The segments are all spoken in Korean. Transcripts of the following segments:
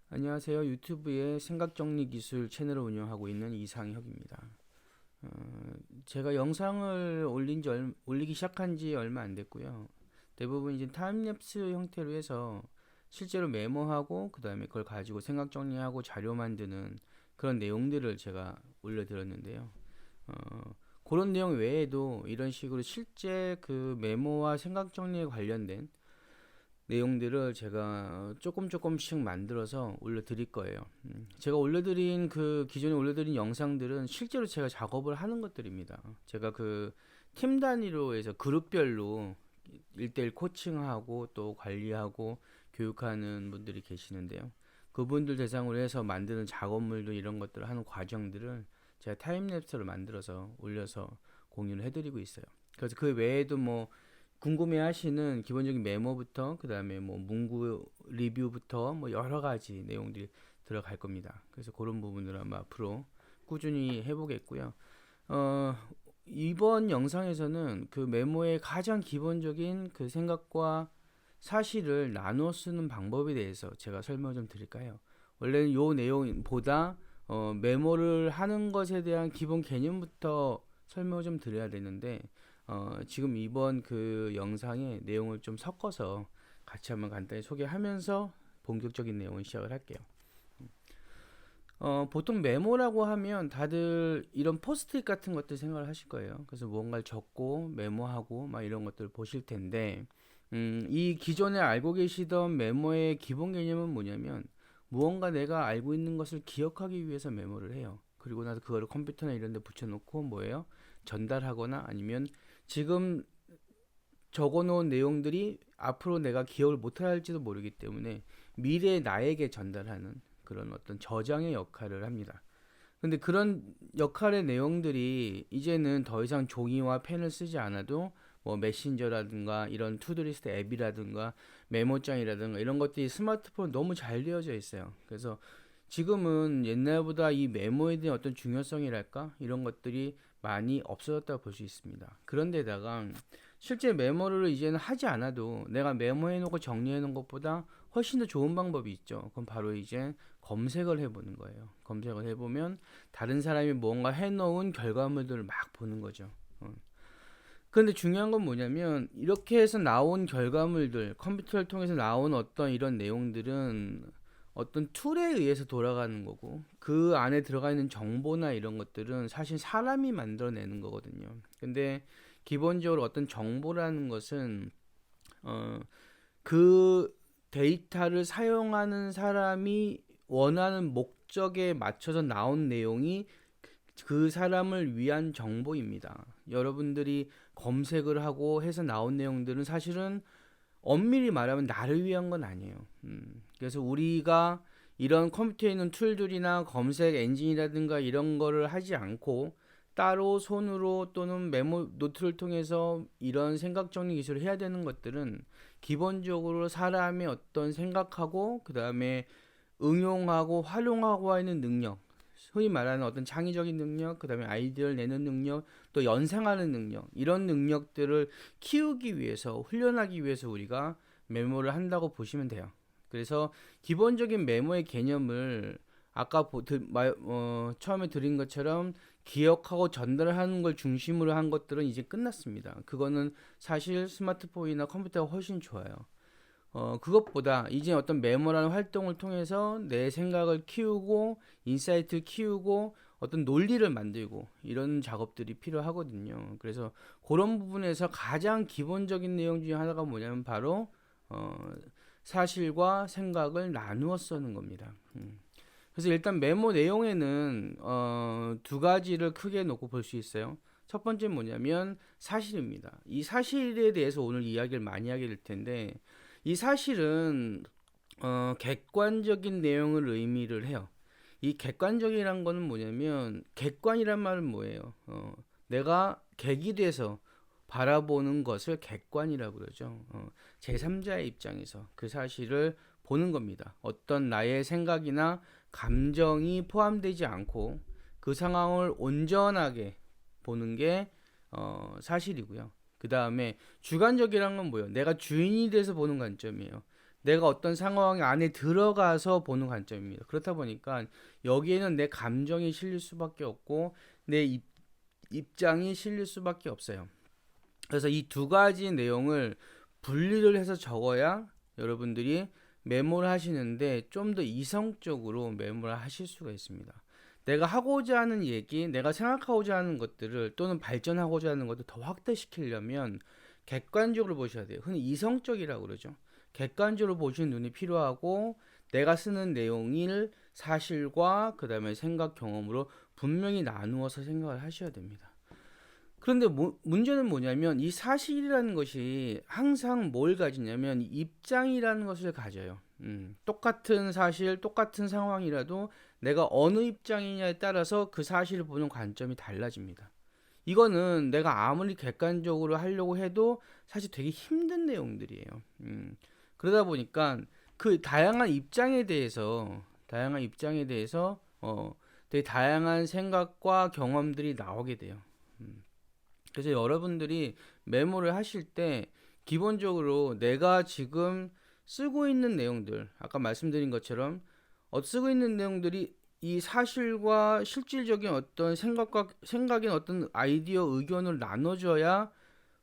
안녕하세요. 유튜브의 생각정리 기술 채널을 운영하고 있는 이상혁입니다. 어, 제가 영상을 올리기 시작한 지 얼마 안 됐고요. 대부분 이제 타임랩스 형태로 해서 실제로 메모하고 그 다음에 그걸 가지고 생각 정리하고 자료 만드는 그런 내용들을 제가 올려드렸는데요. 그런 내용 외에도 이런 식으로 실제 그 메모와 생각 정리에 관련된 내용들을 제가 조금씩 만들어서 올려드릴 거예요. 제가 올려드린 기존에 올려드린 영상들은 실제로 제가 작업을 하는 것들입니다. 제가 그 팀 단위로 해서 그룹별로 1대1 코칭하고 또 관리하고 교육하는 분들이 계시는데요. 그분들 대상으로 해서 만드는 작업물도 이런 것들을 하는 과정들을 제가 타임랩스로 만들어서 올려서 공유를 해드리고 있어요. 그래서 그 외에도 뭐 궁금해하시는 기본적인 메모부터 그 다음에 뭐 문구 리뷰부터 뭐 여러 가지 내용들이 들어갈 겁니다. 그래서 그런 부분을 아마 앞으로 꾸준히 해보겠고요. 어, 이번 영상에서는 그 메모의 가장 기본적인 그 생각과 사실을 나누어 쓰는 방법에 대해서 제가 설명을 좀 드릴까요? 원래는 요 내용보다 메모를 하는 것에 대한 기본 개념부터 설명을 좀 드려야 되는데 지금 이번 그 영상의 내용을 좀 섞어서 같이 한번 간단히 소개하면서 본격적인 내용을 시작을 할게요. 보통 메모라고 하면 다들 이런 포스트잇 같은 것들 생각을 하실 거예요. 그래서 무언가를 적고 메모하고 막 이런 것들을 보실 텐데, 이 기존에 알고 계시던 메모의 기본 개념은 뭐냐면, 무언가 내가 알고 있는 것을 기억하기 위해서 메모를 해요. 그리고 나서 그거를 컴퓨터나 이런 데 붙여놓고 뭐예요? 전달하거나 아니면 지금 적어놓은 내용들이 앞으로 내가 기억을 못할지도 모르기 때문에 미래의 나에게 전달하는 그런 어떤 저장의 역할을 합니다. 근데 그런 역할의 내용들이 이제는 더 이상 종이와 펜을 쓰지 않아도 뭐 메신저라든가 이런 투두리스트 앱이라든가 메모장이라든가 이런 것들이 스마트폰 너무 잘 되어져 있어요. 그래서 지금은 옛날보다 이 메모에 대한 어떤 중요성이랄까 이런 것들이 많이 없어졌다고 볼 수 있습니다. 그런데다가 실제 메모를 이제는 하지 않아도 내가 메모해 놓고 정리해 놓은 것보다 훨씬 더 좋은 방법이 있죠. 그럼 바로 이제 검색을 해보는 거예요. 검색을 해보면 다른 사람이 뭔가 해놓은 결과물들을 막 보는 거죠. 그런데 중요한 건 뭐냐면 이렇게 해서 나온 결과물들, 컴퓨터를 통해서 나온 어떤 이런 내용들은 어떤 툴에 의해서 돌아가는 거고 그 안에 들어가 있는 정보나 이런 것들은 사실 사람이 만들어내는 거거든요. 근데 기본적으로 어떤 정보라는 것은 어, 그 데이터를 사용하는 사람이 원하는 목적에 맞춰서 나온 내용이 그 사람을 위한 정보입니다. 여러분들이 검색을 하고 해서 나온 내용들은 사실은 엄밀히 말하면 나를 위한 건 아니에요. 그래서 우리가 이런 컴퓨터에 있는 툴들이나 검색 엔진이라든가 이런 거를 하지 않고 따로 손으로 또는 메모 노트를 통해서 이런 생각 정리 기술을 해야 되는 것들은 기본적으로 사람의 어떤 생각하고 그 다음에 응용하고 활용하고 하는 능력, 흔히 말하는 어떤 창의적인 능력, 그 다음에 아이디어를 내는 능력, 또 연상하는 능력, 이런 능력들을 키우기 위해서, 훈련하기 위해서 우리가 메모를 한다고 보시면 돼요. 그래서 기본적인 메모의 개념을 아까 처음에 드린 것처럼 기억하고 전달하는 걸 중심으로 한 것들은 이제 끝났습니다. 그거는 사실 스마트폰이나 컴퓨터가 훨씬 좋아요. 그것보다 이제 어떤 메모라는 활동을 통해서 내 생각을 키우고 인사이트를 키우고 어떤 논리를 만들고 이런 작업들이 필요하거든요. 그래서 그런 부분에서 가장 기본적인 내용 중에 하나가 뭐냐면 바로 어, 사실과 생각을 나누어 쓰는 겁니다. 그래서 일단 메모 내용에는 두 가지를 크게 놓고 볼 수 있어요. 첫 번째 뭐냐면 사실입니다. 이 사실에 대해서 오늘 이야기를 많이 하게 될 텐데 이 사실은 객관적인 내용을 의미를 해요. 이 객관적이란 거는 뭐냐면 객관이란 말은 뭐예요? 내가 객이 돼서 바라보는 것을 객관이라고 그러죠. 제3자의 입장에서 그 사실을 보는 겁니다. 어떤 나의 생각이나 감정이 포함되지 않고 그 상황을 온전하게 보는 게 사실이고요. 그 다음에 주관적이란 건 뭐예요? 내가 주인이 돼서 보는 관점이에요. 내가 어떤 상황 안에 들어가서 보는 관점입니다. 그렇다 보니까 여기에는 내 감정이 실릴 수밖에 없고 내 입장이 실릴 수밖에 없어요. 그래서 이 두 가지 내용을 분리를 해서 적어야 여러분들이 메모를 하시는데 좀 더 이성적으로 메모를 하실 수가 있습니다. 내가 하고자 하는 얘기, 내가 생각하고자 하는 것들을 또는 발전하고자 하는 것을 더 확대시키려면 객관적으로 보셔야 돼요. 흔히 이성적이라고 그러죠. 객관적으로 보시는 눈이 필요하고 내가 쓰는 내용을 사실과 그 다음에 생각 경험으로 분명히 나누어서 생각을 하셔야 됩니다. 그런데 문제는 뭐냐면 이 사실이라는 것이 항상 뭘 가지냐면 입장이라는 것을 가져요. 똑같은 사실, 똑같은 상황이라도 내가 어느 입장이냐에 따라서 그 사실을 보는 관점이 달라집니다. 이거는 내가 아무리 객관적으로 하려고 해도 사실 되게 힘든 내용들이에요. 그러다 보니까 그 다양한 입장에 대해서 되게 다양한 생각과 경험들이 나오게 돼요. 그래서 여러분들이 메모를 하실 때 기본적으로 내가 지금 쓰고 있는 내용들, 아까 말씀드린 것처럼 쓰고 있는 내용들이 이 사실과 실질적인 어떤 생각인 어떤 아이디어, 의견을 나눠줘야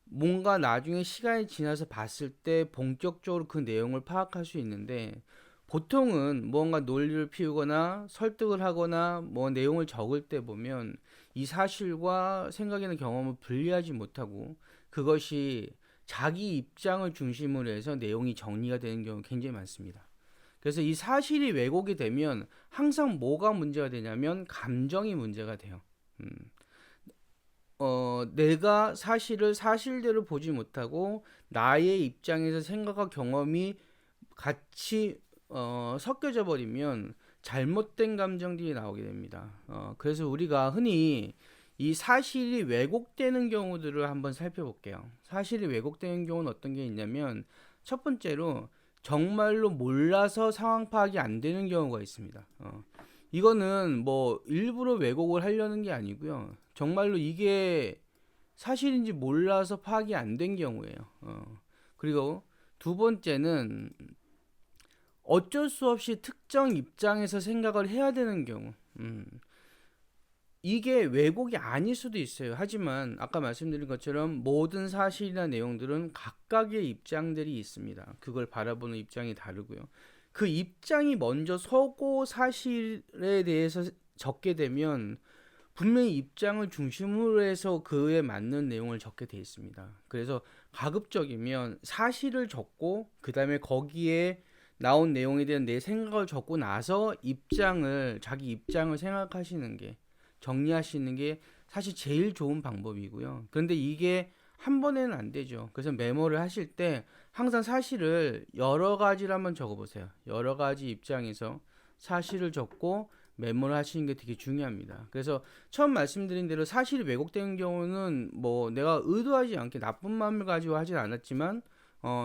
뭔가 나중에 시간이 지나서 봤을 때 본격적으로 그 내용을 파악할 수 있는데 보통은 뭔가 논리를 피우거나 설득을 하거나 뭐 내용을 적을 때 보면 이 사실과 생각이나 경험을 분리하지 못하고 그것이 자기 입장을 중심으로 해서 내용이 정리가 되는 경우가 굉장히 많습니다. 그래서 이 사실이 왜곡이 되면 항상 뭐가 문제가 되냐면 감정이 문제가 돼요. 음. 내가 사실을 사실대로 보지 못하고 나의 입장에서 생각과 경험이 같이 섞여져 버리면 잘못된 감정들이 나오게 됩니다. 그래서 우리가 흔히 이 사실이 왜곡되는 경우들을 한번 살펴볼게요. 사실이 왜곡되는 경우는 어떤 게 있냐면 첫 번째로 정말로 몰라서 상황 파악이 안 되는 경우가 있습니다. 이거는 뭐 일부러 왜곡을 하려는 게 아니고요. 정말로 이게 사실인지 몰라서 파악이 안 된 경우예요. 그리고 두 번째는 어쩔 수 없이 특정 입장에서 생각을 해야 되는 경우. 이게 왜곡이 아닐 수도 있어요. 하지만 아까 말씀드린 것처럼 모든 사실이나 내용들은 각각의 입장들이 있습니다. 그걸 바라보는 입장이 다르고요. 그 입장이 먼저 서고 사실에 대해서 적게 되면 분명히 입장을 중심으로 해서 그에 맞는 내용을 적게 돼 있습니다. 그래서 가급적이면 사실을 적고 그 다음에 거기에 나온 내용에 대한 내 생각을 적고 나서 자기 입장을 생각하시는 게 정리하시는 게 사실 제일 좋은 방법이고요. 그런데 이게 한 번에는 안 되죠. 그래서 메모를 하실 때 항상 사실을 여러 가지를 한번 적어보세요. 여러 가지 입장에서 사실을 적고 메모를 하시는 게 되게 중요합니다. 그래서 처음 말씀드린 대로 사실이 왜곡되는 경우는 뭐 내가 의도하지 않게 나쁜 마음을 가지고 하진 않았지만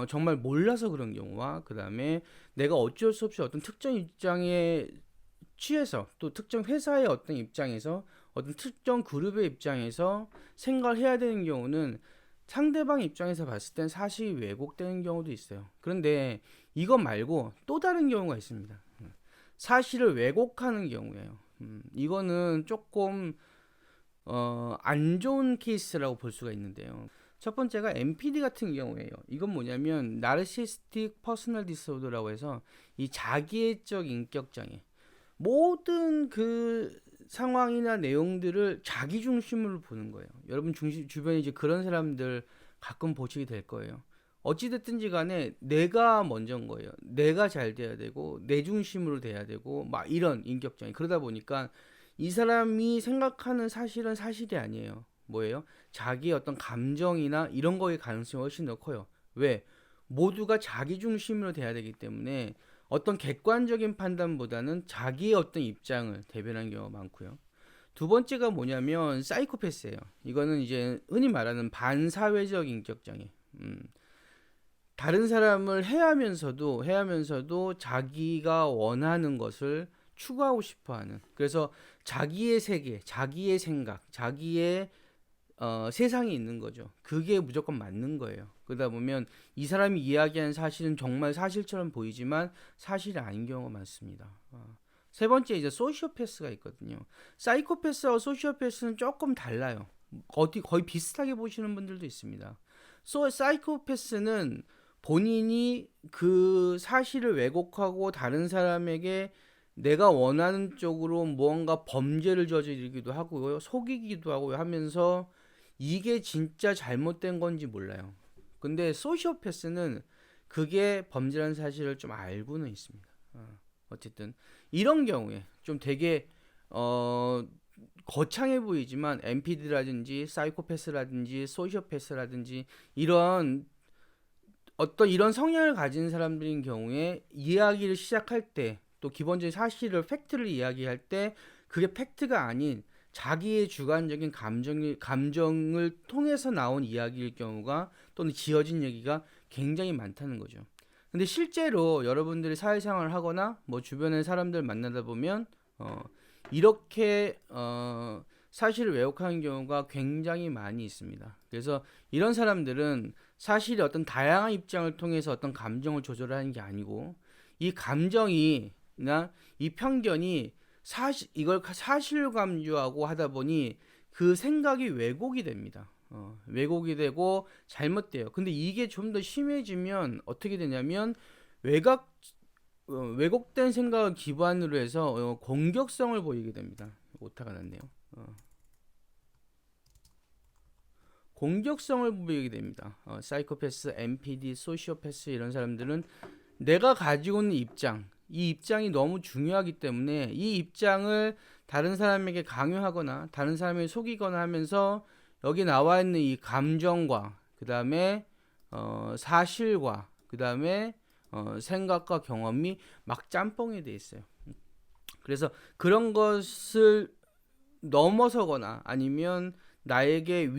정말 몰라서 그런 경우와 그 다음에 내가 어쩔 수 없이 어떤 특정 입장에 취해서 또 특정 회사의 어떤 입장에서 어떤 특정 그룹의 입장에서 생각을 해야 되는 경우는 상대방 입장에서 봤을 땐 사실이 왜곡되는 경우도 있어요. 그런데 이것 말고 또 다른 경우가 있습니다. 사실을 왜곡하는 경우예요. 이거는 조금 안 좋은 케이스라고 볼 수가 있는데요. 첫 번째가 NPD 같은 경우예요. 이건 뭐냐면 나르시스틱 퍼스널 디스오더라고 해서 이 자기애적 인격 장애. 모든 그 상황이나 내용들을 자기 중심으로 보는 거예요. 여러분 주변에 이제 그런 사람들 가끔 보시게 될 거예요. 어찌됐든지 간에 내가 먼저인 거예요. 내가 잘 돼야 되고 내 중심으로 돼야 되고 막 이런 인격장애. 그러다 보니까 이 사람이 생각하는 사실은 사실이 아니에요. 뭐예요? 자기의 어떤 감정이나 이런 거의 가능성이 훨씬 더 커요. 왜? 모두가 자기 중심으로 돼야 되기 때문에 어떤 객관적인 판단보다는 자기의 어떤 입장을 대변하는 경우가 많고요. 두 번째가 뭐냐면 사이코패스예요. 이거는 이제 흔히 말하는 반사회적 인격장애. 다른 사람을 해하면서도 자기가 원하는 것을 추구하고 싶어하는. 그래서 자기의 세계, 자기의 생각, 자기의 세상이 있는 거죠. 그게 무조건 맞는 거예요. 그러다 보면 이 사람이 이야기하는 사실은 정말 사실처럼 보이지만 사실이 아닌 경우가 많습니다. 세 번째 이제 소시오패스가 있거든요. 사이코패스와 소시오패스는 조금 달라요. 거의 비슷하게 보시는 분들도 있습니다. 사이코패스는 본인이 그 사실을 왜곡하고 다른 사람에게 내가 원하는 쪽으로 무언가 범죄를 저지르기도 하고요, 속이기도 하고 하면서 이게 진짜 잘못된 건지 몰라요. 근데 소시오패스는 그게 범죄라는 사실을 좀 알고는 있습니다. 어쨌든 이런 경우에 좀 되게 거창해 보이지만 NPD라든지 사이코패스라든지 소시오패스라든지 이런 이런 성향을 가진 사람들인 경우에 이야기를 시작할 때 또 기본적인 사실을 팩트를 이야기할 때 그게 팩트가 아닌 자기의 주관적인 감정을 통해서 나온 이야기일 경우가 또는 지어진 얘기가 굉장히 많다는 거죠. 근데 실제로 여러분들이 사회생활을 하거나 뭐 주변의 사람들 만나다 보면 이렇게 사실을 왜곡하는 경우가 굉장히 많이 있습니다. 그래서 이런 사람들은 사실의 어떤 다양한 입장을 통해서 어떤 감정을 조절하는 게 아니고 이 감정이나 이 편견이 이걸 사실로 감주하고 하다 보니 그 생각이 왜곡이 됩니다. 왜곡이 되고 잘못돼요. 근데 이게 좀 더 심해지면 어떻게 되냐면 왜곡된 생각을 기반으로 해서 공격성을 보이게 됩니다. 오타가 났네요. 공격성을 보이게 됩니다. 사이코패스, NPD, 소시오패스 이런 사람들은 내가 가지고 있는 이 입장이 너무 중요하기 때문에 이 입장을 다른 사람에게 강요하거나 다른 사람에게 속이거나 하면서 여기 나와 있는 이 감정과 그 다음에 사실과 그 다음에 생각과 경험이 막 짬뽕이 돼 있어요. 그래서 그런 것을 넘어서거나 아니면 나에게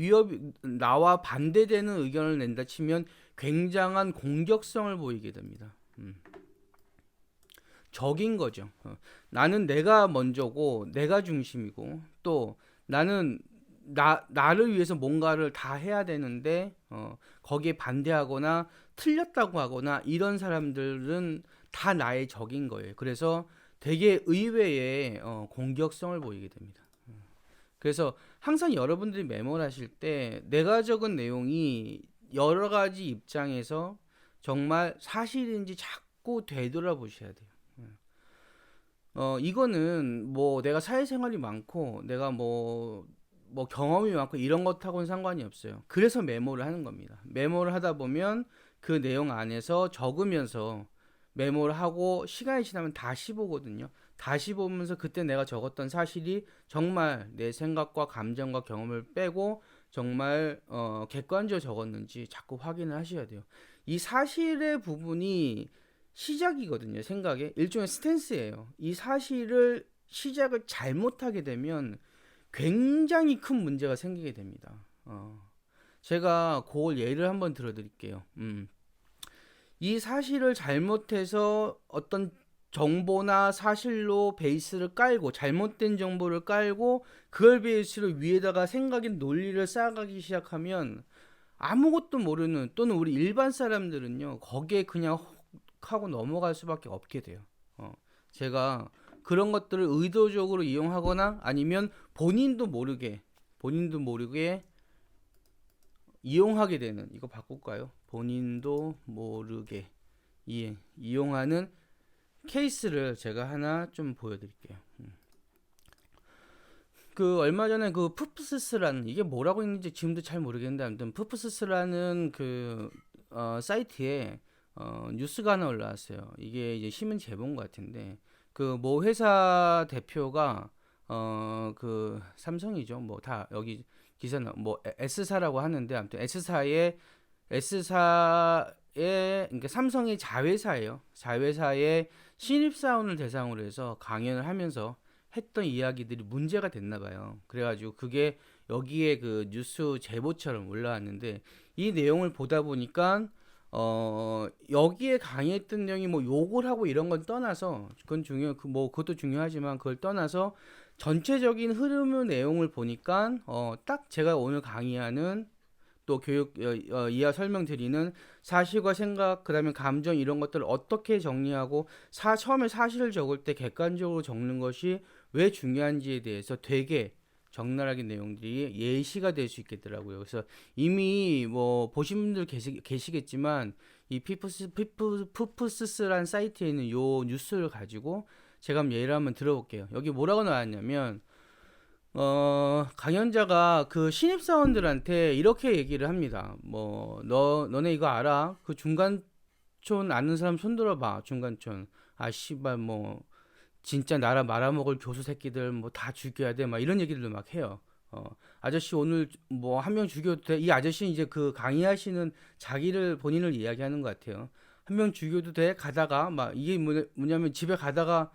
나와 반대되는 의견을 낸다 치면 굉장한 공격성을 보이게 됩니다. 적인 거죠. 나는 내가 먼저고 내가 중심이고 또 나는 나를 위해서 뭔가를 다 해야 되는데 거기에 반대하거나 틀렸다고 하거나 이런 사람들은 다 나의 적인 거예요. 그래서 되게 의외의 공격성을 보이게 됩니다. 그래서 항상 여러분들이 메모를 하실 때 내가 적은 내용이 여러 가지 입장에서 정말 사실인지 자꾸 되돌아보셔야 돼요. 이거는 뭐 내가 사회생활이 많고 내가 뭐 경험이 많고 이런 것하고는 상관이 없어요. 그래서 메모를 하는 겁니다. 메모를 하다 보면 그 내용 안에서 적으면서 메모를 하고 시간이 지나면 다시 보거든요. 다시 보면서 그때 내가 적었던 사실이 정말 내 생각과 감정과 경험을 빼고 정말 객관적으로 적었는지 자꾸 확인을 하셔야 돼요. 이 사실의 부분이 시작이거든요. 생각의 일종의 스탠스예요. 이 사실을 시작을 잘못하게 되면 굉장히 큰 문제가 생기게 됩니다. 제가 그걸 예를 한번 들어드릴게요. 이 사실을 잘못해서 어떤 정보나 사실로 베이스를 깔고 잘못된 정보를 깔고 그걸 베이스로 위에다가 생각의 논리를 쌓아가기 시작하면 아무것도 모르는 또는 우리 일반 사람들은요 거기에 그냥 하고 넘어갈 수밖에 없게 돼요. 제가 그런 것들을 의도적으로 이용하거나 아니면 본인도 모르게 이용하게 되는, 이거 바꿀까요? 본인도 모르게 이용하는 케이스를 제가 하나 좀 보여드릴게요. 그 얼마 전에 그 푸프스스라는, 이게 뭐라고 있는지 지금도 잘 모르겠는데 아무튼 푸프스스라는 그 사이트에 뉴스가 하나 올라왔어요. 이게 이제 신문 제본 것 같은데 그 모 회사 대표가 그 삼성이죠. 뭐 다 여기 기사는 뭐 S사라고 하는데 아무튼 S사의 그러니까 삼성의 자회사예요. 자회사의 신입사원을 대상으로 해서 강연을 하면서 했던 이야기들이 문제가 됐나 봐요. 그래가지고 그게 여기에 그 뉴스 제보처럼 올라왔는데 이 내용을 보다 보니까 여기에 강의했던 내용이 뭐 욕을 하고 이런 건 떠나서 그건 그것도 중요하지만 그걸 떠나서 전체적인 흐름의 내용을 보니까 딱 제가 오늘 강의하는 또 교육 이하 설명드리는 사실과 생각, 그다음에 감정 이런 것들을 어떻게 정리하고 처음에 사실을 적을 때 객관적으로 적는 것이 왜 중요한지에 대해서 되게 적나라하게 내용들이 예시가 될 수 있겠더라고요. 그래서 이미 뭐 보신 분들 계시겠지만 이 푸푸스스란 사이트에 있는 요 뉴스를 가지고 제가 한번 예를 한번 들어볼게요. 여기 뭐라고 나왔냐면 강연자가 그 신입사원들한테 이렇게 얘기를 합니다. 뭐 너네 이거 알아? 그 중간촌 아는 사람 손 들어봐. 중간촌. 아 씨발 뭐 진짜 나라 말아먹을 교수 새끼들 뭐 다 죽여야 돼. 막 이런 얘기들도 막 해요. 아저씨 오늘 뭐 한 명 죽여도 돼? 이 아저씨는 이제 그 강의하시는 본인을 이야기하는 것 같아요. 한 명 죽여도 돼? 가다가 막 이게 뭐냐면 집에 가다가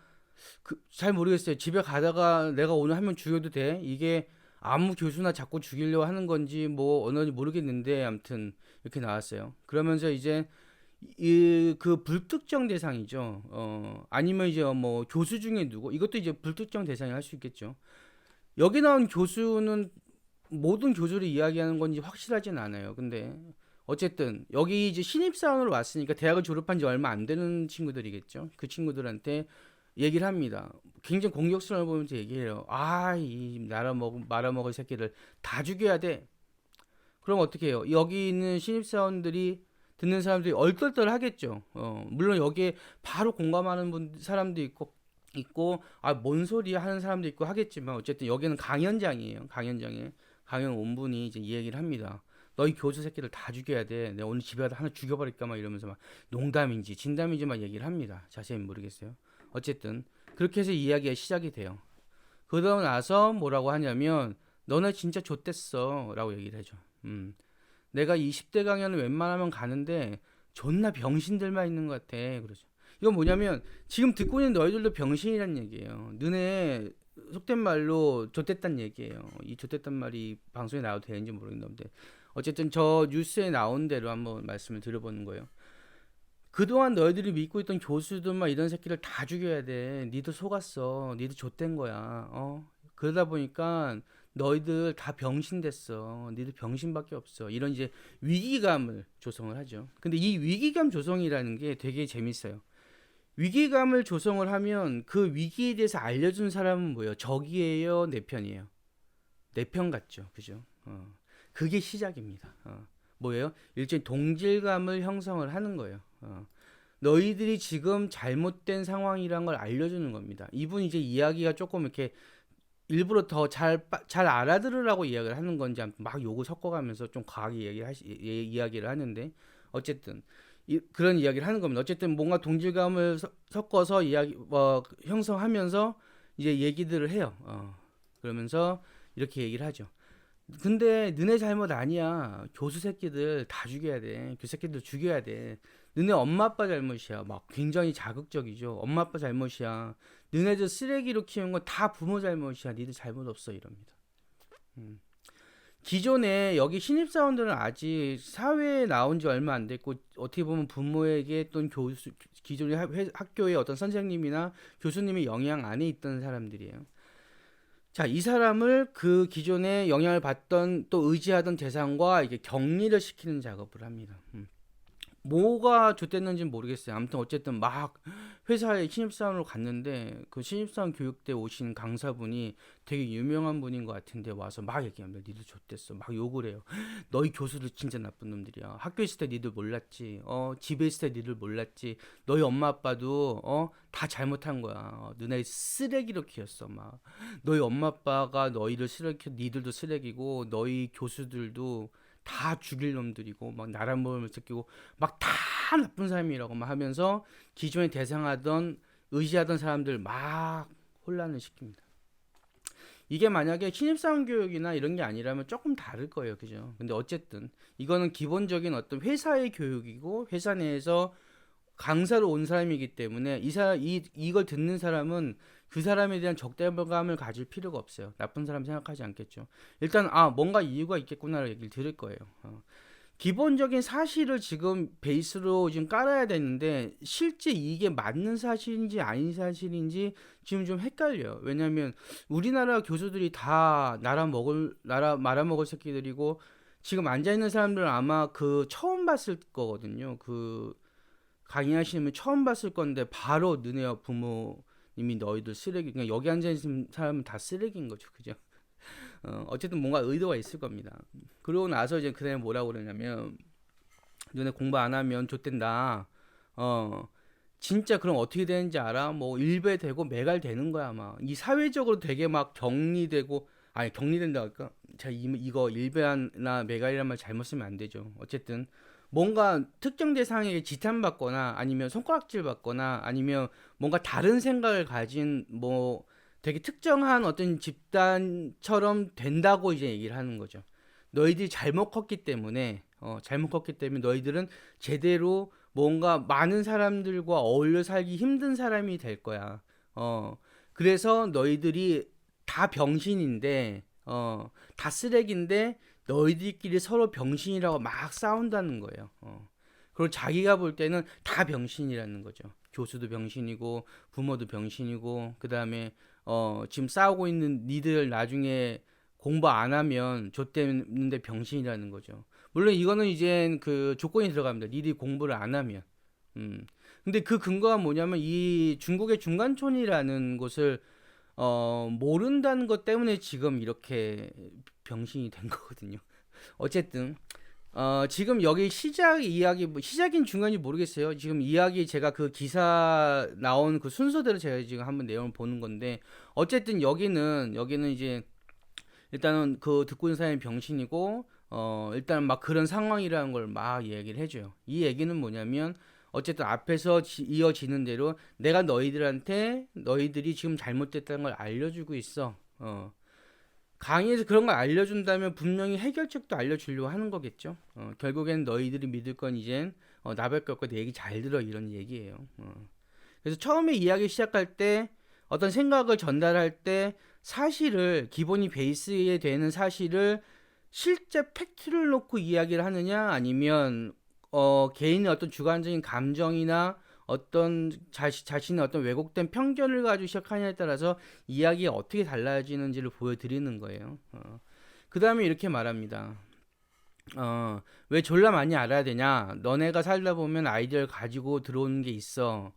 잘 모르겠어요. 집에 가다가 내가 오늘 한 명 죽여도 돼? 이게 아무 교수나 자꾸 죽이려고 하는 건지 뭐 언어인지 모르겠는데 아무튼 이렇게 나왔어요. 그러면서 이제 이 그 불특정 대상이죠. 아니면 이제 뭐 교수 중에 누구 이것도 이제 불특정 대상이 할 수 있겠죠. 여기 나온 교수는 모든 교수를 이야기하는 건지 확실하진 않아요. 근데 어쨌든 여기 이제 신입사원으로 왔으니까 대학을 졸업한 지 얼마 안 되는 친구들이겠죠. 그 친구들한테 얘기를 합니다. 굉장히 공격성을 보면서 얘기해요. 아, 이 말아먹을 새끼를 다 죽여야 돼. 그럼 어떻게 해요? 여기 있는 신입사원들이 듣는 사람들이 얼떨떨 하겠죠. 물론 여기에 바로 공감하는 사람도 있고, 아, 뭔 소리야 하는 사람도 있고 하겠지만, 어쨌든 여기는 강연장이에요. 강연 온 분이 이제 이 얘기를 합니다. 너희 교수 새끼들 다 죽여야 돼. 내가 오늘 집에 가서 하나 죽여버릴까 막 이러면서 막 농담인지 진담인지 막 얘기를 합니다. 자세히 모르겠어요. 어쨌든 그렇게 해서 이야기가 시작이 돼요. 그러고 나서 뭐라고 하냐면 너네 진짜 좆됐어 라고 얘기를 해줘. 내가 20대 강연을 웬만하면 가는데 존나 병신들만 있는 것 같아. 그러죠. 이건 뭐냐면 지금 듣고 있는 너희들도 병신이란 얘기예요. 너네 속된 말로 좆됐단 얘기예요. 이 좆됐단 말이 방송에 나와도 되는지 모르겠는데 어쨌든 저 뉴스에 나온 대로 한번 말씀을 드려보는 거예요. 그동안 너희들이 믿고 있던 교수들만 이런 새끼를 다 죽여야 돼. 니도 속았어. 니도 좆된 거야. 그러다 보니까 너희들 다 병신 됐어. 니들 병신밖에 없어. 이런 이제 위기감을 조성을 하죠. 근데 이 위기감 조성이라는 게 되게 재밌어요. 위기감을 조성을 하면 그 위기에 대해서 알려준 사람은 뭐예요? 적이에요? 내 편이에요? 내 편 같죠. 그죠? 그게 시작입니다. 뭐예요? 일종의 동질감을 형성을 하는 거예요. 너희들이 지금 잘못된 상황이란 걸 알려주는 겁니다. 이분 이제 이야기가 조금 이렇게 일부러 더 잘 알아들으라고 이야기를 하는 건지 막 욕을 섞어가면서 좀 과하게 이야기를 하는데 어쨌든 그런 이야기를 하는 겁니다. 어쨌든 뭔가 동질감을 섞어서 형성하면서 이제 얘기들을 해요. 그러면서 이렇게 얘기를 하죠. 근데 너네 잘못 아니야. 교수 새끼들 다 죽여야 돼. 교수 새끼들 죽여야 돼. 너네 엄마 아빠 잘못이야. 막 굉장히 자극적이죠. 엄마 아빠 잘못이야. 너네들 쓰레기로 키운 건 다 부모 잘못이야. 니들 잘못 없어 이럽니다. 기존에 여기 신입사원들은 아직 사회에 나온 지 얼마 안 됐고 어떻게 보면 부모에게 또는 기존의 학교의 어떤 선생님이나 교수님의 영향 안에 있던 사람들이에요. 자, 이 사람을 그 기존에 영향을 받던 또 의지하던 대상과 이게 격리를 시키는 작업을 합니다. 뭐가 좋댔는지는 모르겠어요. 아무튼 어쨌든 막 회사에 신입사원으로 갔는데 그 신입사원 교육대 오신 강사분이 되게 유명한 분인 것 같은데 와서 막 얘기합니다. 니들 좋댔어. 막 욕을 해요. 너희 교수들 진짜 나쁜 놈들이야. 학교 있을 때 니들 몰랐지. 집에 있을 때 니들 몰랐지. 너희 엄마 아빠도 다 잘못한 거야. 너네 쓰레기로 키웠어. 막 너희 엄마 아빠가 너희를 쓰레기 니들도 쓰레기고 너희 교수들도 다 죽일 놈들이고 막 나라 모험을 느끼고 막 다 나쁜 사람이라고 막 하면서 기존에 대상하던 의지하던 사람들 막 혼란을 시킵니다. 이게 만약에 신입사원 교육이나 이런 게 아니라면 조금 다를 거예요. 그죠? 근데 어쨌든 이거는 기본적인 어떤 회사의 교육이고 회사 내에서 강사로 온 사람이기 때문에 이걸 듣는 사람은 그 사람에 대한 적대감을 가질 필요가 없어요. 나쁜 사람 생각하지 않겠죠. 일단 뭔가 이유가 있겠구나를 얘기를 들을 거예요. 기본적인 사실을 지금 베이스로 지금 깔아야 되는데 실제 이게 맞는 사실인지 아닌 사실인지 지금 좀 헷갈려요. 왜냐하면 우리나라 교수들이 다 말아먹을 새끼들이고 지금 앉아 있는 사람들은 아마 그 처음 봤을 거거든요. 그 강의하시는 분 처음 봤을 건데 바로 너네 부모님이 너희들 쓰레기, 그냥 여기 앉아 있는 사람은 다 쓰레기인 거죠, 그죠? 어쨌든 뭔가 의도가 있을 겁니다. 그러고 나서 이제 그다음에 뭐라고 그러냐면 너네 공부 안 하면 좆된다. 어, 진짜 그럼 어떻게 되는지 알아? 뭐 일배 되고 매갈 되는 거야 아마. 이 사회적으로 되게 막 격리되고, 아니 격리된다 할까? 제가 이거 일배나 매갈이란 말 잘못 쓰면 안 되죠. 어쨌든 뭔가 특정 대상에게 지탄받거나 아니면 손가락질 받거나 아니면 뭔가 다른 생각을 가진 뭐 되게 특정한 어떤 집단처럼 된다고 이제 얘기를 하는 거죠. 너희들이 잘못 컸기 때문에 잘못 컸기 때문에 너희들은 제대로 뭔가 많은 사람들과 어울려 살기 힘든 사람이 될 거야. 그래서 너희들이 다 병신인데, 다 쓰레기인데, 너희들끼리 서로 병신이라고 막 싸운다는 거예요. 그리고 자기가 볼 때는 다 병신이라는 거죠. 교수도 병신이고, 부모도 병신이고, 그 다음에, 지금 싸우고 있는 니들 나중에 공부 안 하면 좆되는데 병신이라는 거죠. 물론 이거는 이제 그 조건이 들어갑니다. 니들이 공부를 안 하면. 음. 근데 그 근거가 뭐냐면 이 중국의 중간촌이라는 곳을 모른다는 것 때문에 지금 이렇게 병신이 된 거거든요. 어쨌든 지금 여기 시작 이야기 뭐 시작인 중간인지 모르겠어요. 지금 이야기 제가 그 기사 나온 그 순서대로 제가 지금 한번 내용을 보는 건데 어쨌든 여기는 이제 일단은 그 듣고 있는 사람이 병신이고 일단 막 그런 상황이라는 걸 막 얘기를 해줘요. 이 얘기는 뭐냐면 어쨌든 앞에서 이어지는 대로 내가 너희들한테 너희들이 지금 잘못됐다는 걸 알려주고 있어. 강의에서 그런 걸 알려준다면 분명히 해결책도 알려주려고 하는 거겠죠. 결국엔 너희들이 믿을 건 이젠 나밖에 없고 내 얘기 잘 들어 이런 얘기예요. 그래서 처음에 이야기 시작할 때 어떤 생각을 전달할 때 사실을 기본이 베이스에 되는 사실을 실제 팩트를 놓고 이야기를 하느냐 아니면 개인의 어떤 주관적인 감정이나 어떤 자신의 어떤 왜곡된 편견을 가지고 시작하냐에 따라서 이야기가 어떻게 달라지는지를 보여드리는 거예요. 그 다음에 이렇게 말합니다. 왜 졸라 많이 알아야 되냐? 너네가 살다 보면 아이디어를 가지고 들어오는 게 있어.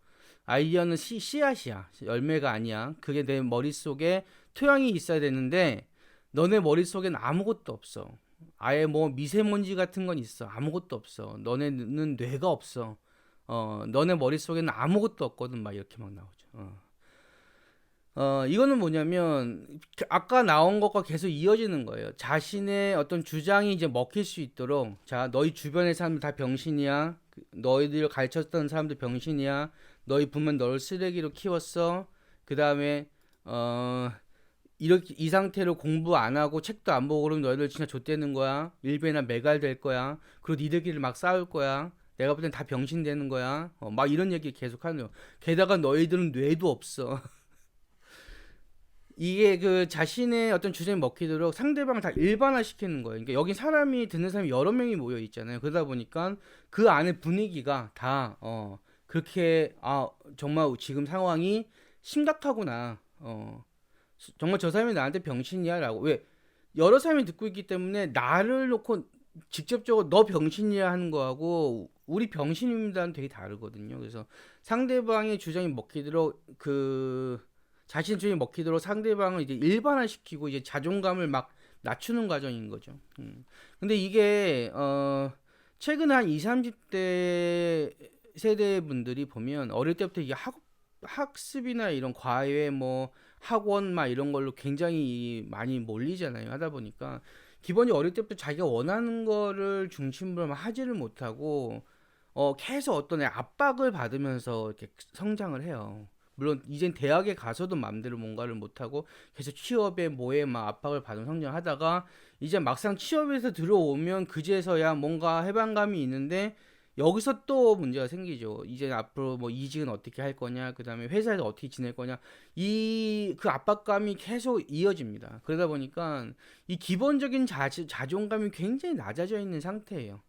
아이디어는 씨앗이야. 열매가 아니야. 그게 내 머릿속에 토양이 있어야 되는데 너네 머릿속엔 아무것도 없어. 아예 뭐 미세먼지 같은 건 있어. 아무것도 없어. 너네는 뇌가 없어. 너네 머릿속에는 아무것도 없거든. 막 이렇게 막 나오죠. 이거는 뭐냐면 아까 나온 것과 계속 이어지는 거예요. 자신의 어떤 주장이 이제 먹힐 수 있도록 자, 너희 주변의 사람들 다 병신이야. 너희들 가르쳤던 사람들 병신이야. 너희 부모는 너를 쓰레기로 키웠어. 그다음에 이렇게 이 상태로 공부 안 하고 책도 안 보고 그러면 너희들 진짜 좆되는 거야. 일배나 매갈 될 거야. 그리고 니들끼리 막 싸울 거야. 내가 볼 땐 다 병신 되는 거야. 막 이런 얘기 계속 하는 거야. 게다가 너희들은 뇌도 없어. 이게 그 자신의 어떤 주장이 먹히도록 상대방을 다 일반화시키는 거예요. 그러니까 여기 사람이 듣는 사람이 여러 명이 모여 있잖아요. 그러다 보니까 그 안에 분위기가 다 그렇게 정말 지금 상황이 심각하구나. 정말 저 사람이 나한테 병신이야라고 왜 여러 사람이 듣고 있기 때문에 나를 놓고 직접적으로 너 병신이야 하는 거하고 우리 병신입니다는 되게 다르거든요. 그래서 상대방의 주장이 먹히도록 그 자신 주장이 먹히도록 상대방을 이제 일반화시키고 이제 자존감을 막 낮추는 과정인 거죠. 근데 이게 최근 한 2, 30대 세대 분들이 보면 어릴 때부터 이게 학습이나 이런 과외 뭐 학원 막 이런 걸로 굉장히 많이 몰리잖아요. 하다 보니까 기본이 어릴 때부터 자기가 원하는 거를 중심으로 하지를 못하고 계속 어떤 압박을 받으면서 이렇게 성장을 해요. 물론 이젠 대학에 가서도 마음대로 뭔가를 못하고 계속 취업에 뭐에 막 압박을 받으면 성장하다가 이제 막상 취업에서 들어오면 그제서야 뭔가 해방감이 있는데 여기서 또 문제가 생기죠. 이제 앞으로 뭐 이직은 어떻게 할 거냐, 그 다음에 회사에서 어떻게 지낼 거냐, 그 압박감이 계속 이어집니다. 그러다 보니까 이 기본적인 자존감이 굉장히 낮아져 있는 상태예요.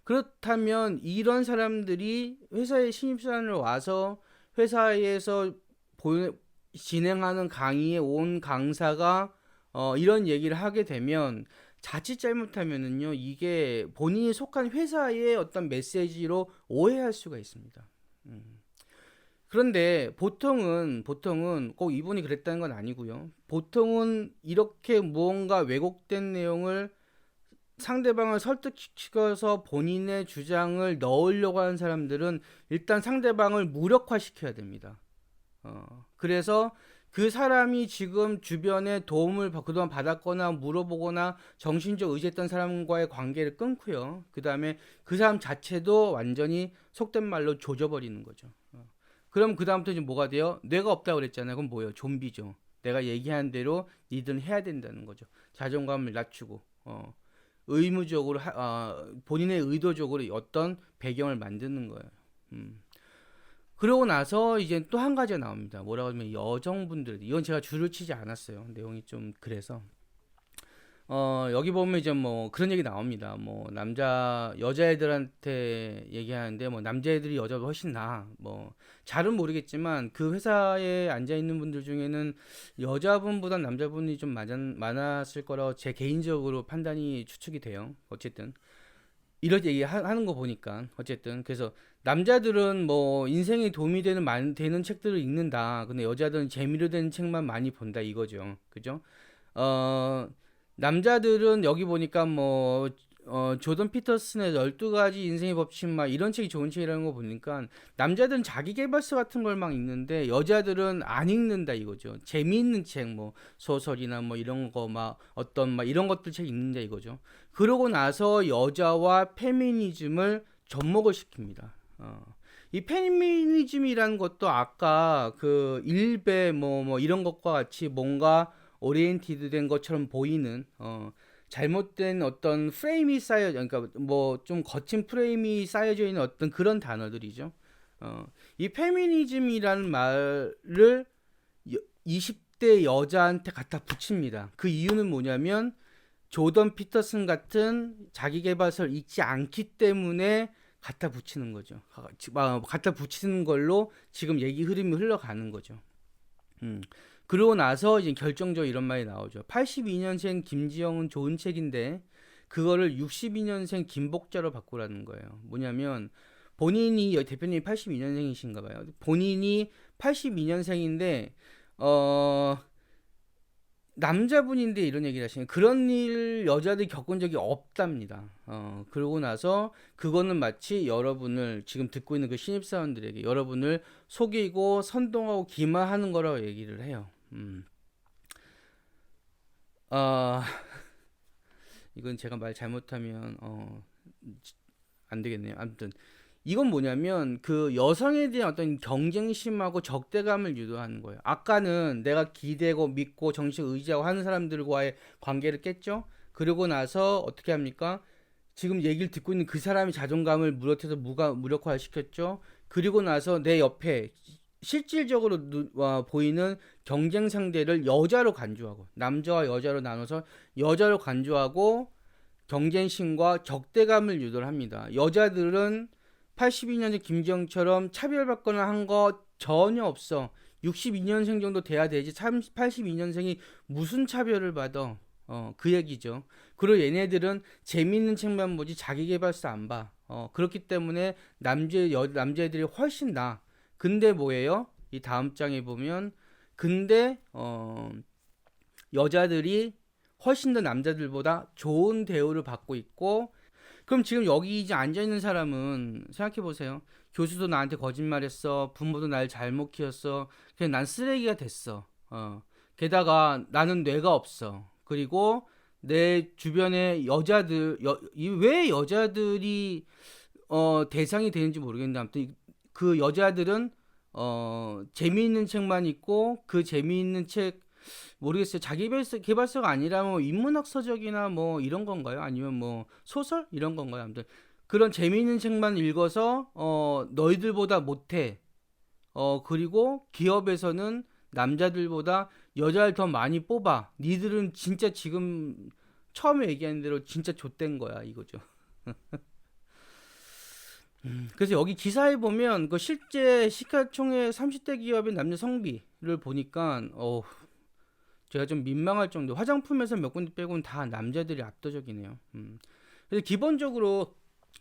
그렇다면 이런 사람들이 회사에 신입사원을 와서 회사에서 진행하는 강의에 온 강사가 이런 얘기를 하게 되면 자칫 잘못하면은요, 이게 본인이 속한 회사의 어떤 메시지로 오해할 수가 있습니다. 음. 그런데 보통은 꼭 이분이 그랬다는 건 아니고요. 보통은 이렇게 무언가 왜곡된 내용을 상대방을 설득시켜서 본인의 주장을 넣으려고 하는 사람들은 일단 상대방을 무력화시켜야 됩니다. 그래서 그 사람이 지금 주변에 도움을 그동안 받았거나 물어보거나 정신적 의지했던 사람과의 관계를 끊고요. 그 다음에 그 사람 자체도 완전히 속된 말로 조져버리는 거죠. 그럼 그 다음부터 이제 뭐가 돼요? 뇌가 없다고 그랬잖아요. 그럼 뭐예요? 좀비죠. 내가 얘기한 대로 니들은 해야 된다는 거죠. 자존감을 낮추고, 의무적으로, 본인의 의도적으로 어떤 배경을 만드는 거예요. 그러고 나서 이제 또 한 가지가 나옵니다. 뭐라고 하면 여성분들, 이건 제가 줄을 치지 않았어요. 내용이 좀 그래서. 여기 보면 이제 뭐 그런 얘기 나옵니다. 뭐 여자애들한테 얘기하는데 뭐 남자애들이 여자보다 훨씬 나아. 뭐 잘은 모르겠지만 그 회사에 앉아 있는 분들 중에는 여자분보다 남자분이 좀 많았을 거라고 제 개인적으로 판단이 추측이 돼요. 어쨌든 이런 얘기 하는 거 보니까 어쨌든 그래서 남자들은 뭐 인생에 도움이 되는 책들을 읽는다. 근데 여자들은 재미로 되는 책만 많이 본다 이거죠. 그죠? 어, 남자들은 여기 보니까 뭐 조던 피터슨의 12가지 인생의 법칙 막 이런 책이 좋은 책이라는 거 보니까 남자들은 자기 계발서 같은 걸 막 읽는데 여자들은 안 읽는다 이거죠. 재미있는 책 뭐 소설이나 뭐 이런 거 막 어떤 막 이런 것들 책 읽는다 이거죠. 그러고 나서 여자와 페미니즘을 접목을 시킵니다. 이 페미니즘이라는 것도 아까 그 일베 뭐 이런 것과 같이 뭔가 오리엔티드 된 것처럼 보이는 잘못된 어떤 프레임이 그러니까 뭐 좀 거친 프레임이 쌓여져 있는 어떤 그런 단어들이죠. 이 페미니즘이라는 말을 20대 여자한테 갖다 붙입니다. 그 이유는 뭐냐면 조던 피터슨 같은 자기계발서를 읽지 않기 때문에 갖다 붙이는 거죠. 갖다 붙이는 걸로 지금 얘기 흐름이 흘러가는 거죠. 음. 그러고 나서 이제 결정적으로 이런 말이 나오죠. 82년생 김지영은 좋은 책인데 그거를 62년생 김복자로 바꾸라는 거예요. 뭐냐면 본인이 대표님이 82년생이신가 봐요. 본인이 82년생인데 어 남자분인데 이런 얘기를 하시는 그런 일 여자들이 겪은 적이 없답니다. 그러고 나서 그거는 마치 여러분을 지금 듣고 있는 그 신입사원들에게 여러분을 속이고 선동하고 기만하는 거라고 얘기를 해요. 아, 이건 제가 말 잘못하면 안 되겠네요. 아무튼 이건 뭐냐면 그 여성에 대한 어떤 경쟁심하고 적대감을 유도하는 거예요. 아까는 내가 기대고 믿고 정식 의지하고 하는 사람들과의 관계를 깼죠. 그러고 나서 어떻게 합니까? 지금 얘기를 듣고 있는 그 사람이 자존감을 무너뜨려서 무력화 시켰죠. 그리고 나서 내 옆에 실질적으로 보이는 경쟁 상대를 여자로 간주하고 남자와 여자로 나눠서 여자로 간주하고 경쟁심과 적대감을 유도를 합니다. 여자들은 82년생 김지영처럼 차별받거나 한 거 전혀 없어. 62년생 정도 돼야 되지. 82년생이 무슨 차별을 받아? 그 얘기죠. 그리고 얘네들은 재밌는 책만 보지 자기계발서 안 봐. 그렇기 때문에 남자애들이 훨씬 나. 근데 뭐예요? 이 다음 장에 보면 근데 여자들이 훨씬 더 남자들보다 좋은 대우를 받고 있고 그럼 지금 여기 이제 앉아 있는 사람은 생각해 보세요. 교수도 나한테 거짓말했어. 부모도 날 잘못 키웠어. 그냥 난 쓰레기가 됐어. 게다가 나는 뇌가 없어. 그리고 내 주변에 왜 여자들이 대상이 되는지 모르겠는데 아무튼 그 여자들은 재미있는 책만 읽고 그 재미있는 책 모르겠어요. 개발서가 아니라 뭐 인문학 서적이나 뭐 이런 건가요? 아니면 뭐 소설 이런 건가요? 아무튼 그런 재미있는 책만 읽어서 너희들보다 못해. 그리고 기업에서는 남자들보다 여자를 더 많이 뽑아. 니들은 진짜 지금 처음에 얘기한 대로 진짜 좆된 거야 이거죠. 그래서 여기 기사에 보면 그 실제 시가총액 30대 기업의 남녀 성비를 보니까 제가 좀 민망할 정도. 화장품에서 몇 군데 빼고는 다 남자들이 압도적이네요. 그래서 기본적으로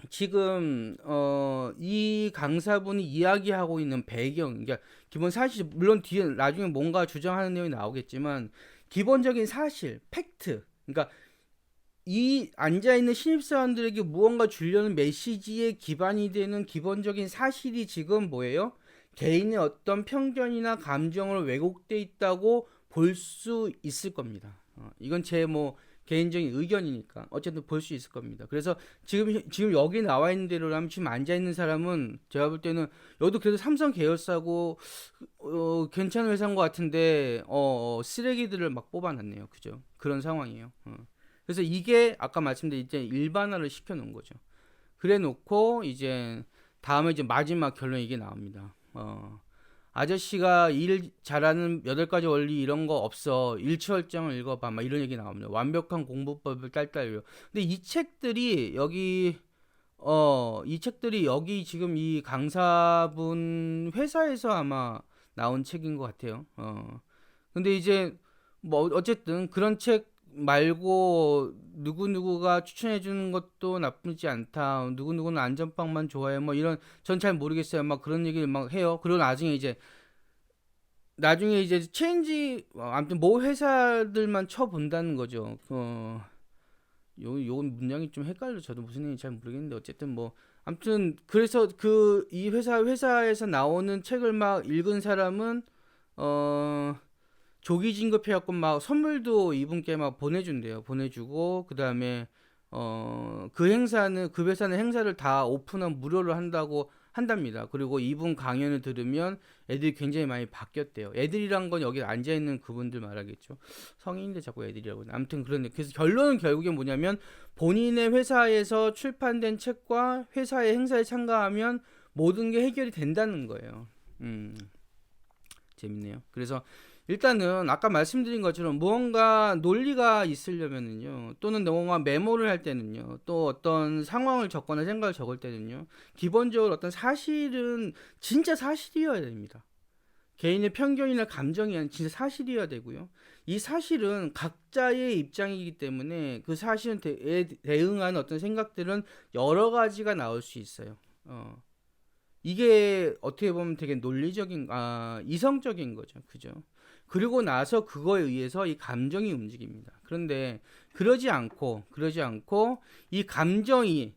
지금 이 강사분이 이야기하고 있는 배경, 그러니까 기본 사실, 물론 뒤에 나중에 뭔가 주장하는 내용이 나오겠지만 기본적인 사실, 팩트, 그러니까 이 앉아있는 신입사원들에게 무언가 주려는 메시지에 기반이 되는 기본적인 사실이 지금 뭐예요? 개인의 어떤 편견이나 감정으로 왜곡돼 있다고 볼 수 있을 겁니다. 이건 제 뭐 개인적인 의견이니까 어쨌든 볼 수 있을 겁니다. 그래서 지금 여기 나와 있는 대로라면 지금 앉아 있는 사람은 제가 볼 때는 여도 그래도 삼성 계열사고 괜찮은 회사인 것 같은데 쓰레기들을 막 뽑아놨네요. 그죠? 그런 상황이에요. 그래서 이게 아까 말씀드린 이제 일반화를 시켜놓은 거죠. 그래놓고 이제 다음에 이제 마지막 결론 이게 나옵니다. 아저씨가 일 잘하는 8가지 원리 이런 거 없어. 일치월장을 읽어봐. 막 이런 얘기 나옵니다. 완벽한 공부법을 딸딸요. 근데 이 책들이 여기 지금 이 강사분 회사에서 아마 나온 책인 것 같아요. 근데 이제 뭐 어쨌든 그런 책 말고 누구누구가 추천해 주는 것도 나쁘지 않다. 누구누구는 안전빵만 좋아해. 뭐 이런 전 잘 모르겠어요. 막 그런 얘기를 막 해요. 그리고 나중에 이제 아무튼 모 회사들만 쳐본다는 거죠. 요 문장이 좀 헷갈려. 저도 무슨 얘기인지 잘 모르겠는데 어쨌든 뭐 아무튼 그래서 그 이 회사에서 나오는 책을 막 읽은 사람은 조기 진급해갖고 막 선물도 이분께 막 보내준대요. 보내주고 그 다음에 그 회사는 행사를 다 오픈한 무료로 한답니다. 그리고 이분 강연을 들으면 애들이 굉장히 많이 바뀌었대요. 애들이란 건 여기 앉아 있는 그분들 말하겠죠. 성인인데 자꾸 애들이라고. 아무튼 그런데 그래서 결론은 결국엔 뭐냐면 본인의 회사에서 출판된 책과 회사의 행사에 참가하면 모든 게 해결이 된다는 거예요. 재밌네요. 그래서 일단은 아까 말씀드린 것처럼 무언가 논리가 있으려면은요, 또는 뭔가 메모를 할 때는요, 또 어떤 상황을 적거나 생각을 적을 때는요, 기본적으로 어떤 사실은 진짜 사실이어야 됩니다. 개인의 편견이나 감정이 아닌 진짜 사실이어야 되고요. 이 사실은 각자의 입장이기 때문에 그 사실에 대응하는 어떤 생각들은 여러 가지가 나올 수 있어요. 이게 어떻게 보면 되게 이성적인 거죠. 그죠? 그리고 나서 그거에 의해서 이 감정이 움직입니다. 그런데 그러지 않고 이 감정이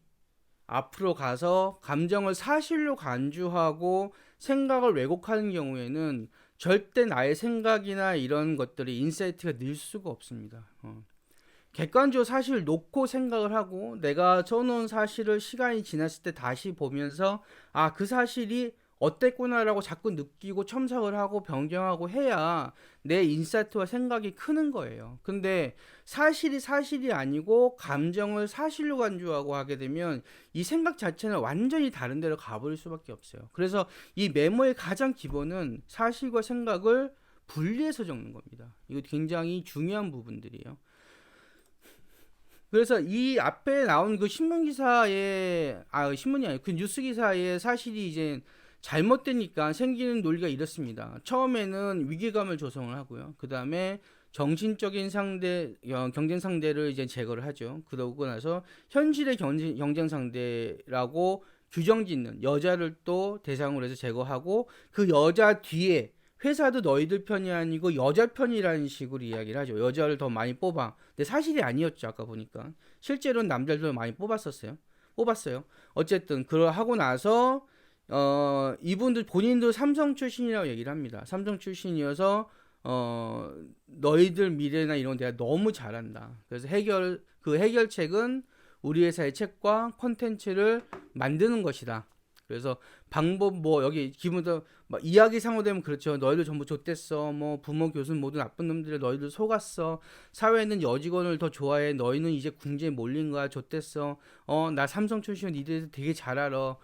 앞으로 가서 감정을 사실로 간주하고 생각을 왜곡하는 경우에는 절대 나의 생각이나 이런 것들이 인사이트가 늘 수가 없습니다. 객관적으로 사실을 놓고 생각을 하고 내가 써놓은 사실을 시간이 지났을 때 다시 보면서 그 사실이 어땠구나라고 자꾸 느끼고 첨삭을 하고 변경하고 해야 내 인사이트와 생각이 크는 거예요. 근데 사실이 아니고 감정을 사실로 간주하고 하게 되면 이 생각 자체는 완전히 다른 데로 가버릴 수밖에 없어요. 그래서 이 메모의 가장 기본은 사실과 생각을 분리해서 적는 겁니다. 이거 굉장히 중요한 부분들이에요. 그래서 이 앞에 나온 그 신문이 아니고 그 뉴스 기사의 사실이 이제 잘못되니까 생기는 논리가 이렇습니다. 처음에는 위기감을 조성을 하고요. 그 다음에 정신적인 경쟁 상대를 이제 제거를 하죠. 그러고 나서 현실의 경쟁 상대라고 규정 짓는 여자를 또 대상으로 해서 제거하고 그 여자 뒤에 회사도 너희들 편이 아니고 여자 편이라는 식으로 이야기를 하죠. 여자를 더 많이 뽑아. 근데 사실이 아니었죠. 아까 보니까. 실제로는 남자들도 많이 뽑았어요. 어쨌든 그러하고 나서 이분들 본인도 삼성 출신이라고 얘기를 합니다. 삼성 출신이어서 너희들 미래나 이런 데가 너무 잘한다. 그래서 해결책은 우리 회사의 책과 콘텐츠를 만드는 것이다. 그래서 방법 여기 기본도 이야기 상호되면 그렇죠. 너희들 전부 좆됐어. 부모 교수는 모두 나쁜 놈들이 너희들 속았어. 사회는 여직원을 더 좋아해. 너희는 이제 궁지에 몰린 거야. 좆됐어. 나 삼성 출신 니들 되게 잘 알아.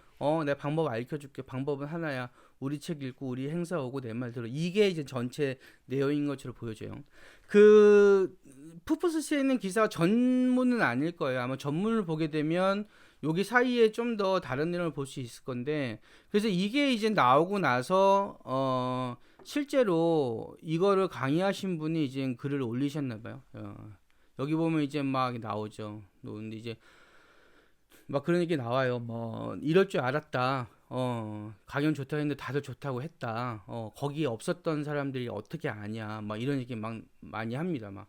내가 방법 알려줄게. 방법은 하나야. 우리 책 읽고 우리 행사 오고 내 말 들어. 이게 이제 전체 내용인 것처럼 보여져요. 그 푸푸스에 있는 기사가 전문은 아닐 거예요. 아마 전문을 보게 되면 여기 사이에 좀 더 다른 내용을 볼 수 있을 건데, 그래서 이게 이제 나오고 나서 실제로 이거를 강의하신 분이 이제 글을 올리셨나 봐요. 여기 보면 이제 막 나오죠. 근데 이제 막 그런 얘기 나와요. 뭐 이럴 줄 알았다. 강연 좋다고 했는데 다들 좋다고 했다. 거기에 없었던 사람들이 어떻게 아냐. 막 이런 얘기 막 많이 합니다. 막.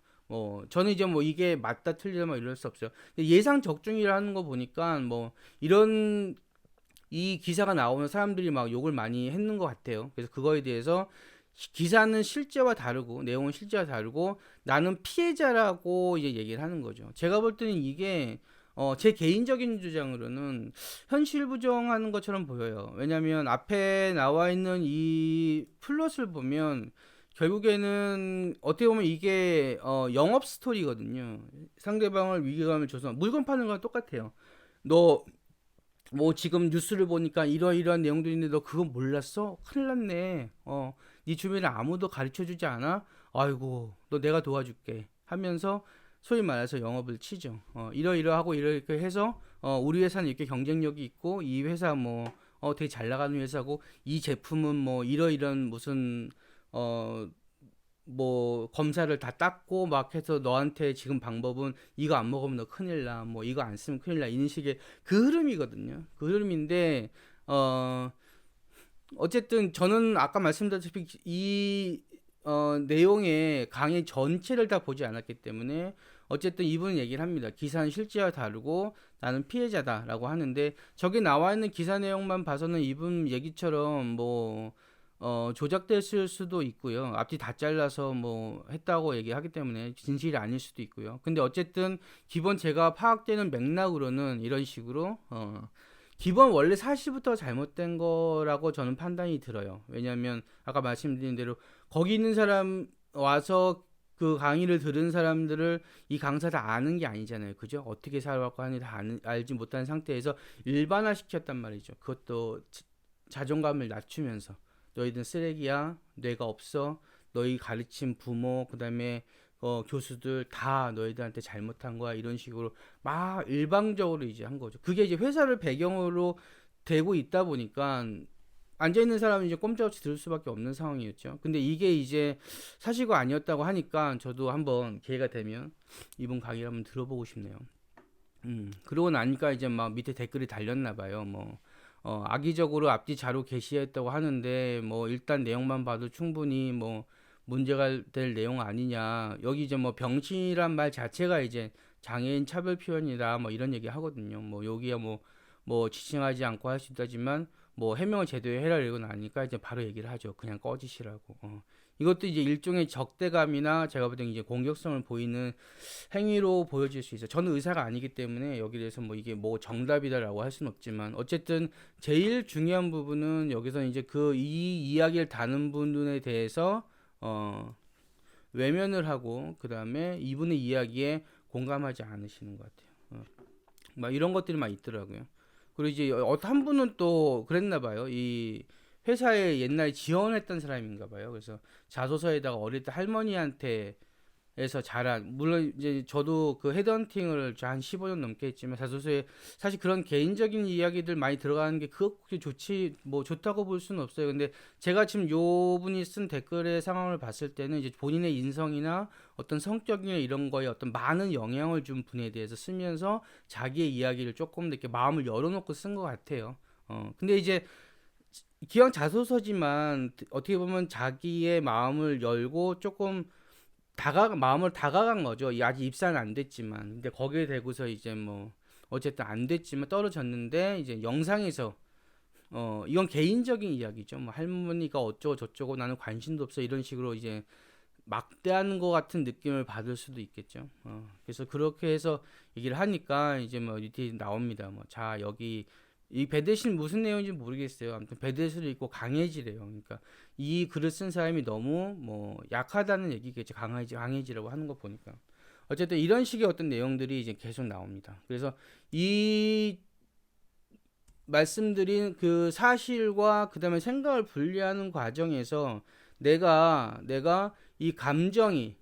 저는 이제 뭐 이게 맞다 틀리다 막 이럴 수 없어요. 근데 예상 적중이라는 거 보니까 뭐 이런 이 기사가 나오면 사람들이 막 욕을 많이 했는 것 같아요. 그래서 그거에 대해서 기사는 실제와 다르고 내용은 실제와 다르고 나는 피해자라고 이제 얘기를 하는 거죠. 제가 볼 때는 이게 제 개인적인 주장으로는 현실 부정하는 것처럼 보여요. 왜냐하면 앞에 나와 있는 이 플롯을 보면 결국에는 어떻게 보면 이게 영업 스토리거든요. 상대방을 위기감을 줘서 물건 파는 거랑 똑같아요. 너 뭐 지금 뉴스를 보니까 이러이러한 내용도 있는데 너 그거 몰랐어? 큰일 났네. 네 주변에 아무도 가르쳐 주지 않아? 아이고, 너 내가 도와줄게. 하면서 소위 말해서 영업을 치죠. 이러이러하고 이렇게 해서 우리 회사는 이렇게 경쟁력이 있고 이 회사 뭐 되게 잘 나가는 회사고 이 제품은 뭐 이러이러한 무슨 어 뭐 검사를 다 땄고 막 해서 너한테 지금 방법은 이거 안 먹으면 너 큰일 나. 뭐 이거 안 쓰면 큰일 나. 이런 식의 그 흐름이거든요. 그 흐름인데 어 어쨌든 저는 아까 말씀드렸다시피 이 내용의 강의 전체를 다 보지 않았기 때문에 어쨌든 이분은 얘기를 합니다. 기사는 실제와 다르고 나는 피해자다라고 하는데 저기 나와 있는 기사 내용만 봐서는 이분 얘기처럼 뭐 조작됐을 수도 있고요. 앞뒤 다 잘라서 뭐 했다고 얘기하기 때문에 진실이 아닐 수도 있고요. 근데 어쨌든 기본 제가 파악되는 맥락으로는 이런 식으로 기본 원래 사실부터 잘못된 거라고 저는 판단이 들어요. 왜냐하면 아까 말씀드린 대로 거기 있는 사람 와서 그 강의를 들은 사람들을 이 강사 다 아는 게 아니잖아요. 그죠? 어떻게 살아왔고 하니 다 알지 못한 상태에서 일반화 시켰단 말이죠. 그것도 자존감을 낮추면서 너희들 쓰레기야, 뇌가 없어, 너희 가르친 부모, 그다음에 교수들 다 너희들한테 잘못한 거야 이런 식으로 막 일방적으로 이제 한 거죠. 그게 이제 회사를 배경으로 되고 있다 보니까 앉아 있는 사람은 이제 꼼짝없이 들을 수밖에 없는 상황이었죠. 근데 이게 이제 사실과 아니었다고 하니까 저도 한번 기회가 되면 이분 강의를 한번 들어보고 싶네요. 그러고 나니까 이제 막 밑에 댓글이 달렸나 봐요. 뭐 악의적으로 앞뒤 자료 게시했다고 하는데 뭐 일단 내용만 봐도 충분히 뭐 문제가 될 내용 아니냐. 여기 이제 뭐 병신이란 말 자체가 이제 장애인 차별 표현이다. 뭐 이런 얘기 하거든요. 뭐 여기야 뭐 지칭하지 않고 할 수 있다지만 뭐 해명을 제대로 해라 이러고 나니까 이제 바로 얘기를 하죠. 그냥 꺼지시라고. 이것도 이제 일종의 적대감이나 제가 볼 때는 이제 공격성을 보이는 행위로 보여질 수 있어요. 저는 의사가 아니기 때문에 여기 대해서 뭐 이게 뭐 정답이다라고 할 수는 없지만 어쨌든 제일 중요한 부분은 여기서 이제 그 이 이야기를 다는 분에 대해서 외면을 하고 그 다음에 이분의 이야기에 공감하지 않으시는 것 같아요. 막 이런 것들이 막 있더라고요. 그리고 이제 한 분은 또 그랬나 봐요. 이 회사에 옛날에 지원했던 사람인가 봐요. 그래서 자소서에다가 어릴 때 할머니한테 에서 자란 물론 이제 저도 그 헤드헌팅을 한 15년 넘게 했지만 자소서에 사실 그런 개인적인 이야기들 많이 들어가는 게 그렇게 좋지 뭐 좋다고 볼 수는 없어요. 근데 제가 지금 요 분이 쓴 댓글의 상황을 봤을 때는 이제 본인의 인성이나 어떤 성격이나 이런 거에 어떤 많은 영향을 준 분에 대해서 쓰면서 자기의 이야기를 조금 더 이렇게 마음을 열어놓고 쓴 것 같아요. 근데 이제 기왕 자소서지만 어떻게 보면 자기의 마음을 열고 조금 마음을 다가간 거죠. 아직 입사는 안 됐지만. 근데 거기에 대고서 이제 뭐, 어쨌든 안 됐지만 떨어졌는데, 이제 영상에서, 이건 개인적인 이야기죠. 뭐, 할머니가 어쩌고 저쩌고 나는 관심도 없어. 이런 식으로 이제 막대하는 것 같은 느낌을 받을 수도 있겠죠. 그래서 그렇게 해서 얘기를 하니까 이제 뭐, 밑에 나옵니다. 뭐, 자, 여기 이 배대실 무슨 내용인지 모르겠어요. 아무튼 배대실을 읽고 강해지래요. 그러니까 이 글을 쓴 사람이 너무 뭐 약하다는 얘기겠죠. 강해지라고 하는 거 보니까. 어쨌든 이런 식의 어떤 내용들이 이제 계속 나옵니다. 그래서 이 말씀드린 그 사실과 그다음에 생각을 분리하는 과정에서 내가 이 감정이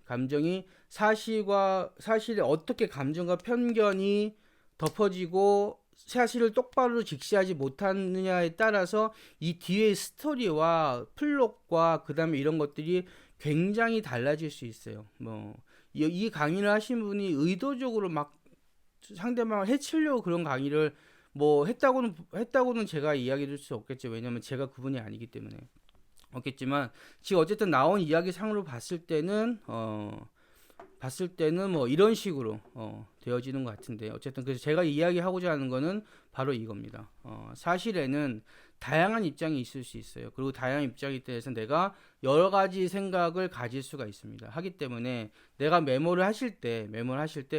사실에 어떻게 감정과 편견이 덮어지고 사실을 똑바로 직시하지 못하느냐에 따라서 이 뒤에 스토리와 플롯과 그다음에 이런 것들이 굉장히 달라질 수 있어요. 이 강의를 하신 분이 의도적으로 막 상대방을 해치려고 그런 강의를 했다고는 제가 이야기 드릴 수 없겠죠. 왜냐면 제가 그분이 아니기 때문에. 없겠지만 지금 어쨌든 나온 이야기 상으로 봤을 때는 뭐 이런 식으로 되어지는 것 같은데, 어쨌든 그래서 제가 이야기하고자 하는 거는 바로 이겁니다. 사실에는 다양한 입장이 있을 수 있어요. 그리고 다양한 입장에 대해서 내가 여러 가지 생각을 가질 수가 있습니다. 하기 때문에 내가 메모를 하실 때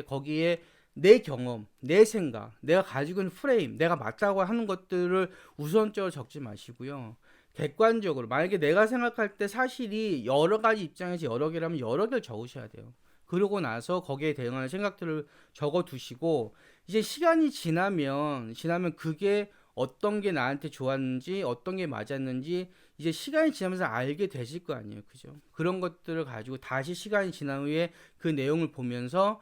거기에 내 경험, 내 생각, 내가 가지고 있는 프레임, 내가 맞다고 하는 것들을 우선적으로 적지 마시고요. 객관적으로 만약에 내가 생각할 때 사실이 여러 가지 입장에서 여러 개라면 여러 개를 적으셔야 돼요. 그러고 나서 거기에 대응하는 생각들을 적어 두시고, 이제 시간이 지나면 그게 어떤 게 나한테 좋았는지 어떤 게 맞았는지 이제 시간이 지나면서 알게 되실 거 아니에요. 그죠? 그런 것들을 가지고 다시 시간이 지난 후에 그 내용을 보면서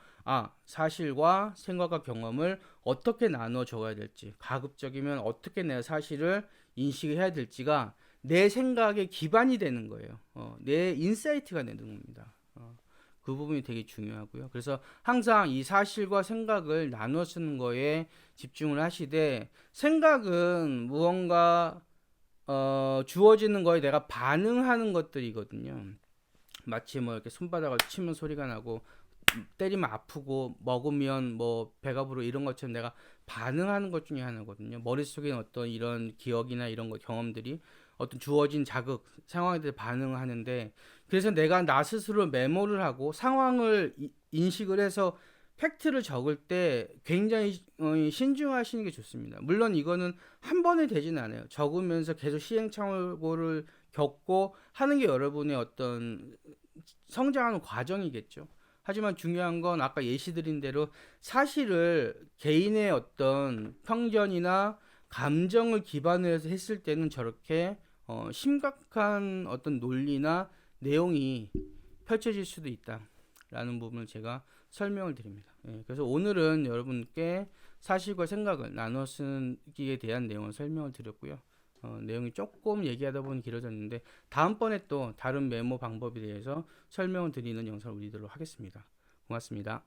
사실과 생각과 경험을 어떻게 나눠 적어야 될지, 가급적이면 어떻게 내가 사실을 인식해야 될지가 내 생각의 기반이 되는 거예요. 내 인사이트가 되는 겁니다. 그 부분이 되게 중요하고요. 그래서 항상 이 사실과 생각을 나눠 쓰는 거에 집중을 하시되, 생각은 무언가 주어지는 거에 내가 반응하는 것들이거든요. 마치 뭐 이렇게 손바닥을 치면 소리가 나고 때리면 아프고 먹으면 뭐 배가 부르고 이런 것처럼 내가 반응하는 것 중에 하나거든요. 머릿속에 어떤 이런 기억이나 이런 거 경험들이 어떤 주어진 자극 상황에 대해 반응하는데, 그래서 내가 나 스스로 메모를 하고 상황을 인식을 해서 팩트를 적을 때 굉장히 신중하시는 게 좋습니다. 물론 이거는 한 번에 되지는 않아요. 적으면서 계속 시행착오를 겪고 하는 게 여러분의 어떤 성장하는 과정이겠죠. 하지만 중요한 건 아까 예시 드린 대로 사실을 개인의 어떤 편견이나 감정을 기반으로 해서 했을 때는 저렇게 심각한 어떤 논리나 내용이 펼쳐질 수도 있다라는 부분을 제가 설명을 드립니다. 그래서 오늘은 여러분께 사실과 생각을 나눠 쓰기에 대한 내용을 설명을 드렸고요. 내용이 조금 얘기하다 보니 길어졌는데 다음번에 또 다른 메모 방법에 대해서 설명을 드리는 영상을 올리도록 하겠습니다. 고맙습니다.